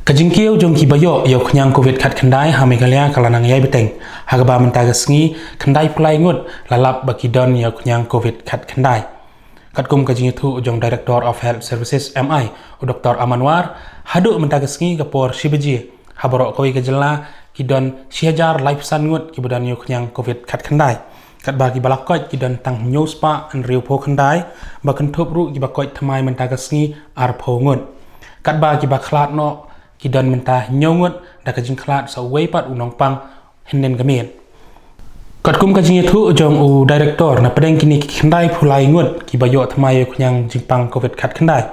Kajingkiyo jong kibayo yo knyang covid kat kendai ha Meghalaya kalanang yai beteng hagaba mentagasngi kendai pulai ngut lalap bakidon yo knyang covid kat kendai katkum kajing itu jong Director of Health Services MI Dr. Amanwar hadu mentagasngi kapor shibaji haboro koi kajela kidon sihajar life san ngut kibudan yo knyang covid kat kendai kat bagi balakot kidon tang news pa an riu po kendai bakan topru kibakot thamai mentagasngi ar po ngut kat bagi baklat no kidon mentah nyongut da kajing klat sa weipat unong pang henden gamen katkum kajing itu jong u director na pedeng kini kendai pulai ngut kibayo thamai kunyang jingpang covid kat kendai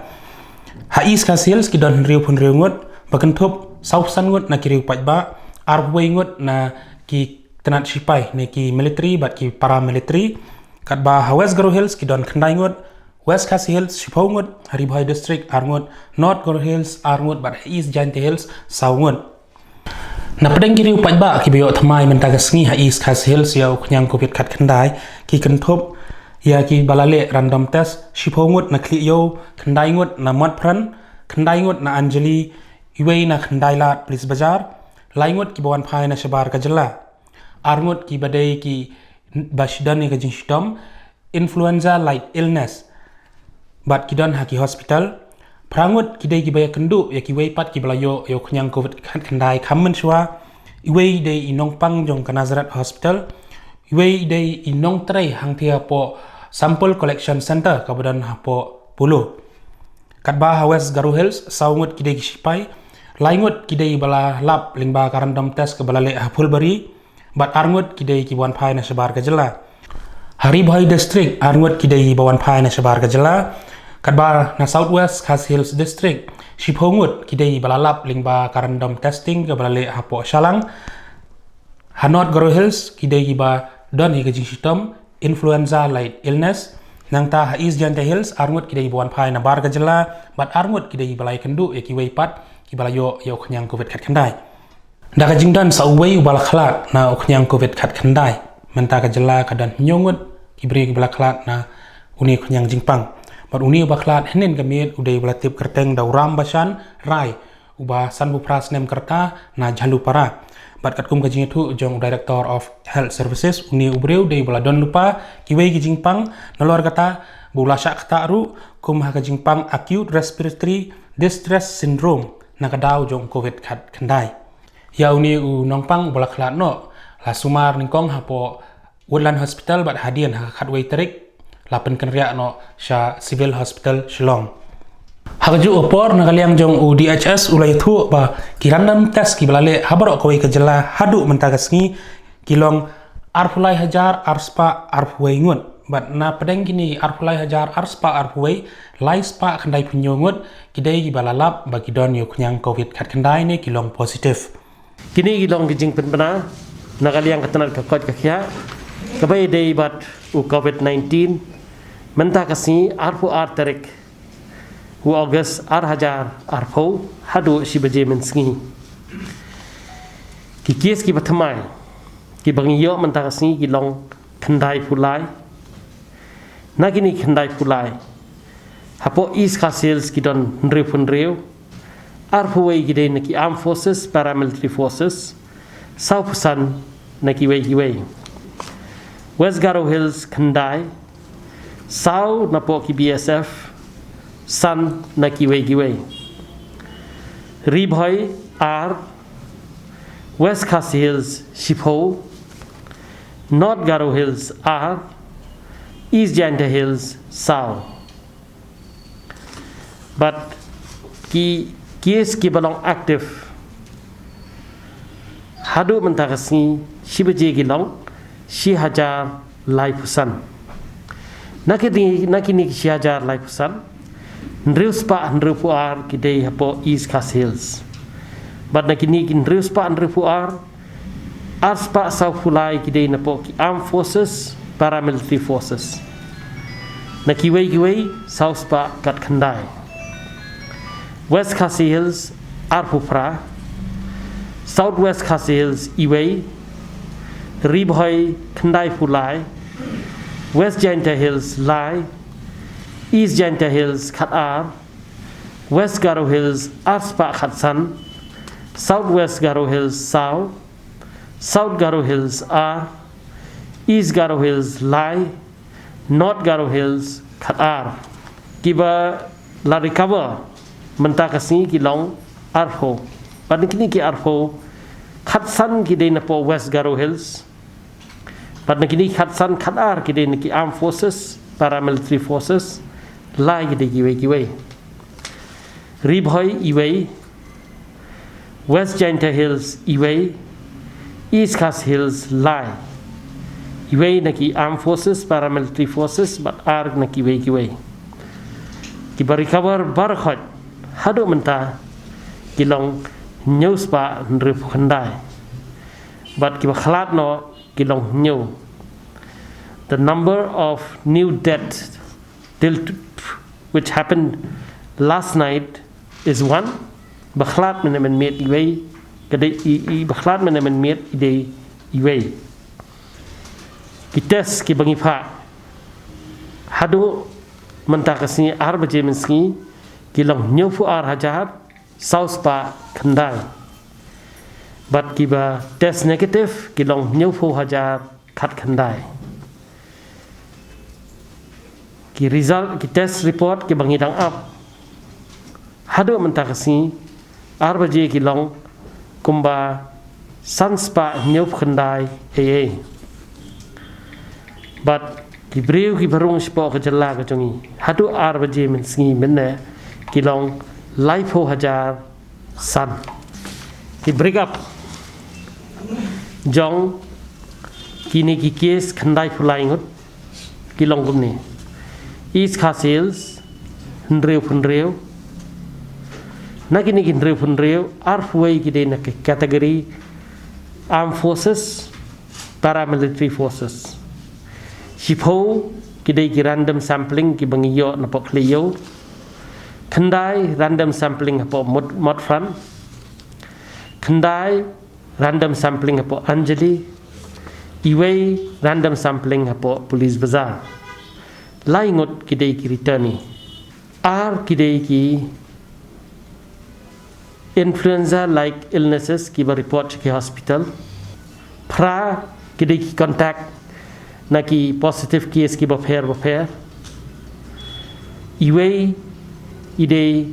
hais ka sales kidon riu pun riu ngut bakan top sausan ngut na kiriu pajba arwei ngut na ki tenat sipai ne ki military bat ki paramilitary kat ba West Garo Hills kidon kendai ngut West Khasi Hills Shipongut Haribhai District Arngut North Garo Hills Arngut but East Jaintia Hills Saungut na pedeng kiri upat ba kibayo thamai mentagasngi ha East Khasi Hills ya kunyang covid kat kendai ki kentop ya ki balale random test Shipongut na kli yo kendai ngut na mot pran kendai ngut na Anjali iwei na kendai lat police bazar laingut ki bawan phai na shabar kajela Arngut ki badai ki bashidan ni kajing shitom influenza like illness bat kidon haki hospital prangut kidai kibaya kendu ya kiwei pat kibalayo yo kunyang covid kendai kammen shwa iwei dei inong pang jong Nazaret hospital iwei dei inong trai hangtia po sample collection center kabudan po pulu katba West Garo Hills saungut kidai kisipai laingut kidai bala lab lingba karandom test kebalale Pulbari bat arngut kidai kibuan phai na sebar kajela Haribhai District arngut kidai bawan phai na sebar kajela kadba na Southwest Khasi Hills District Shipongut kidai balalap lingba karandom testing ke balale hapo shalang North Garo Hills kidai giba don higajing shitom influenza like illness nangta East Jaintia Hills arngut kidai bawan phai na bar kajela bat arngut kidai balai kendu ya kiwei pat kibalayo ya kunyang covid kat kendai da kajing dan sauwei ubal khalat na kunyang covid kat kendai menta kajela kadan nyongut kibri kibala khalat na uni kunyang jingpang Bat uni baklat henen gamit udai belatip kerteng dauram basan rai uba san bupras nem kerta na jalu para bat katkum kajing itu jong Director of Health Services uni ubreu dei baladon lupa kiwei kajing pang nalor kata bula syak kata ru kum ha kajing pang acute respiratory distress syndrome na kadau jong covid kat kendai ya uni u nongpang balaklat no la sumar ningkong hapo Woodland Hospital bat hadian ha khatwei terik lapan kenriak no sha civil hospital Shillong hagaju opor nakaliang jong u DHS ulai thu ba kirandam test ki balale habaro koi kajela hadu mentagasngi kilong arpulai hajar arspa arpuai ngut bat na pedeng gini arpulai hajar arspa arpuai laispa kendai punyongut kidai ki balalap bagi don yo kunyang covid kat kendai ne kilong positif kini kilong kijing penpena nakaliang ketenar kakot kakya kabai dei bat u covid-19 mentakasi arpu arterik u August hajar arpo hadu shibaje mensngi ki kies ki bathamai ki bangiyo mentakasi ki long kendai pulai nagini kendai pulai hapo East Khasi Hills ki don nriu arpu wei ki dei naki armed forces paramilitary forces South Pusan naki wei West Garo Hills kendai Sau napo ki BSF San na kiwei Ribhoi R West Khasi Hills Shipo North Garo Hills R East Jaintia Hills Sau but ki case ki balong active hadu mentakasni shibaje gilong shi hajar lai pusan nakini siajar lai pusan nriuspa nripuar kidei hapo East Khasi Hills but nakini nriuspa nripuar arspa saufulai kidei napo ki armed forces paramilitary forces nakiwei sauspa kat kendai West Khasi Hills arpupra Southwest Khasi Hills iwei Ribhoi kendai pulai West Jaintia Hills Lai East Jaintia Hills Khat Ar West Garo Hills Arspa Khatsan Southwest Garo Hills South, South Garo Hills R, East Garo Hills Lai, North Garo Hills Khat R. Kiba la recover mentakasi kilong Arho. Pada kini ki Arho Khat San ki na po West Garo Hills. Pada kini Khat San Khat R ki na ki Armed Forces, Paramilitary Forces, Lai ki kiwe. Ribhoi Iway, West Jaintia Hills Iway, East Khas Hills Lai. Iway na ki Armed Forces, Paramilitary Forces, but R na kiwe. Kiba recover barkhot hadu menta kilong news pa nrip khandai. But kiba khlat no kilong new. The number of new deaths which happened last night is 1. Bakhlat men met Iway kade I bakhlat men met ide Iway. Kites ki bangi pha hadu mentakasi arbaje menski kilong nyofu ar hajar saus pa khandai. But kiba test negative kilong nyofu hajar khat khandai. Ki result ki test report ki bangi dang up hadu mentakasi arbaje kilong kumba sanspa nyof khandai but ki breu ki barung spo ka jalla ka jongi hadu arbaje menski menne kilong laipo hajar san ki break up jong kini ki case khandai phulai ngut kilong gumni East Khas Hills Hundreu Nakini kinreu punreu arfway kide na category Armed Forces, Paramilitary Forces. Shipho kide ki random sampling ki bangiyo na po kliyo. Khandai random sampling po mod front. Khandai random sampling po Anjali. Iway random sampling po Police Bazaar. Laingot kide ki returni. R kide ki influenza like illnesses ki ba report ki hospital. Pra kide ki contact na ki positive case ki ba pair. Iway ide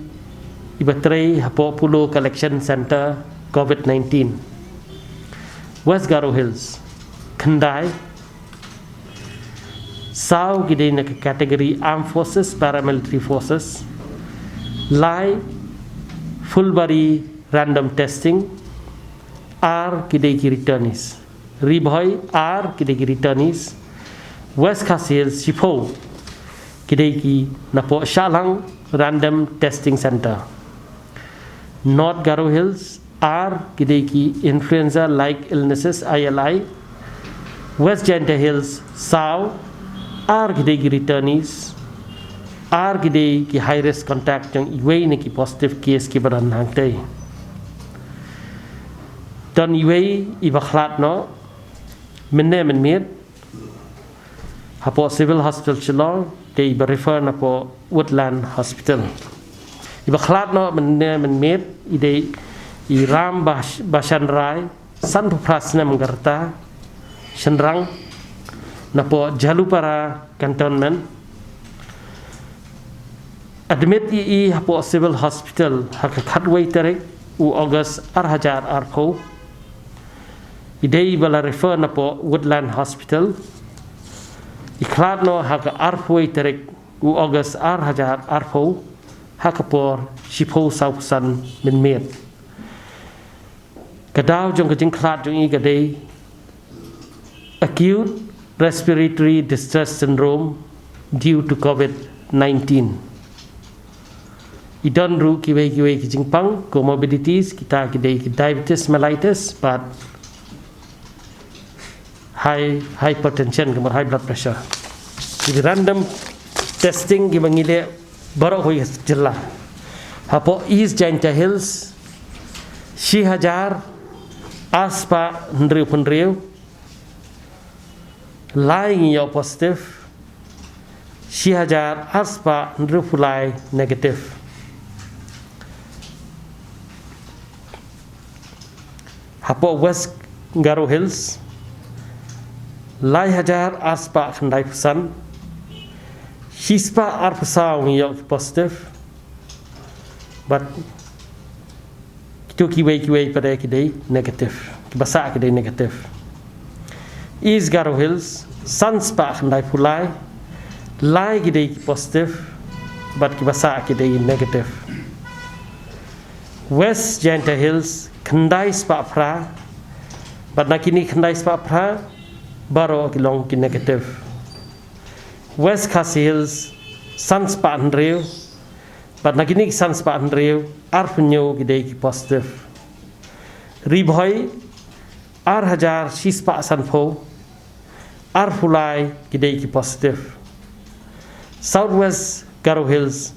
ibatray hapo pulo collection center COVID-19. West Garo Hills Khandai Sao kide na category Armed Forces, Paramilitary Forces. Lai full body random testing. R kide ki returnees. Ribhoi R kide ki returnees. West Khas Hills Shipho kide ki napo Shalang random testing center. North Garo Hills R kide ki influenza like illnesses ILI. West Jaintia Hills Sao R kide ki returnees. R kide ki high risk contact jang iway ne ki positive case ki baran hangte. Dan iway ibakhlat no minne min miet hapo civil hospital chilong te iba refer na po Woodland Hospital. Ibakhlat no minne min miet ide iram bashan rai san prasna menggarta Shendrang na po Jalupara Cantonment. Admit i hapo civil hospital hakatway tarik u August arhajar arpo. Idei bala refer na po Woodland Hospital. Iklat no haka arpway tarik u August arhajar arpo hakapor Shipho Sausan min miet. Kadaw jong kajing klat jong i gadei acute respiratory distress syndrome due to COVID-19. Idon ru kiwe kijing pang comorbidities kita kidei diabetes mellitus but high hypertension kemudian high blood pressure. Jadi random testing ki mangile baru hoy jella. Hapo East Jaintia Hills Shihajar aspa ndriu pendriu lying yo positive Shihajar aspa ndriu fulai negative. hapo West Garo Hills lai hajar aspa khandai pusan shispa arpasa ngiyok positive but itu kiwai pada kidai negative kibasa kidai negative East Garo Hills sunspa khandai pulai lai kidai positive but kibasa kidai negative West Janta Hills khandai spa pra but nakini khandai spa pra baro kilong ki negative West Khasi Hills sunspa andreu but nakini sunspa andreu arpunyo kidai ki positive Ribhoi ar hajar shispa sanpho ar pulai kidai ki positive Southwest Garo Hills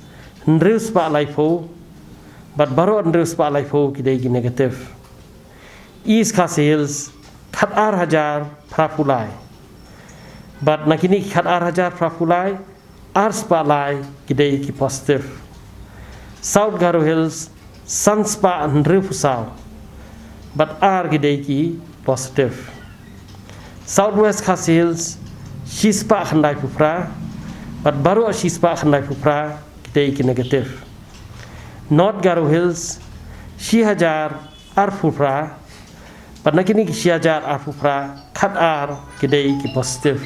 ndreu spa laifo but baro ndreu spa laifo kidai ki negative East Khasi Hills khat ar hajar prapulai but nakini khat ar hajar prapulai ar spa lai kidai ki positive South Garo Hills sunspa ndreu pusau but ar kidai ki positive Southwest Khasi Hills shispa khandai pupra but baro shispa khandai pupra kidai ki negative North Garo Hills shihajar ar pupra but nakini shihajar ar pupra khat ar kidai ki positive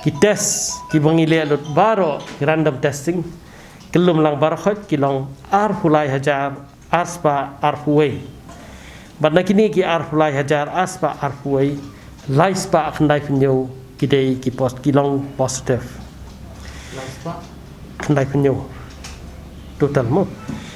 ki test ki bangile lut baro random testing kelum lang baro khot ki long ar pulai hajar aspa ar puai but nakini ki ar pulai hajar aspa ar puai lai spa khandai punyo kidai ki post ki long positive khandai punyo total mo